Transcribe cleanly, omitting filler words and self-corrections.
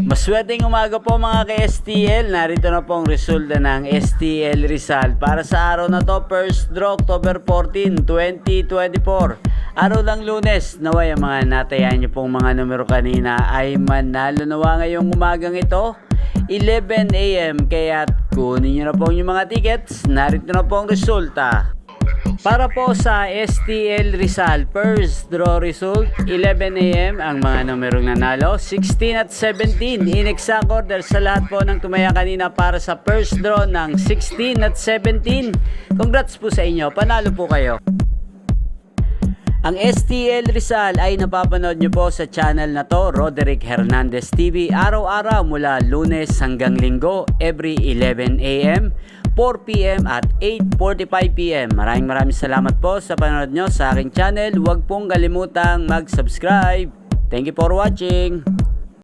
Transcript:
Maswerteng umaga po mga ka-STL. Narito na po ang resulta ng STL Rizal para sa araw na to, first draw October 14, 2024. Araw lang Lunes. Naway ang mga natayan nyo pong mga numero kanina ay manalo nawa ngayong umagang ito 11 AM. Kaya kunin nyo na po yung mga tickets. Narito na po ang resulta. Para po sa STL Rizal, first draw result, 11 AM ang mga numerong nanalo, 16 at 17 in exact order sa lahat po ng tumaya kanina para sa first draw ng 16 at 17. Congrats po sa inyo, panalo po kayo. Ang STL Rizal ay napapanood nyo po sa channel na to, Roderick Hernandez TV, araw-araw mula Lunes hanggang Linggo, every 11 AM, 4 PM at 8:45 PM. Maraming salamat po sa panonood nyo sa aking channel. Huwag pong kalimutang mag-subscribe. Thank you for watching.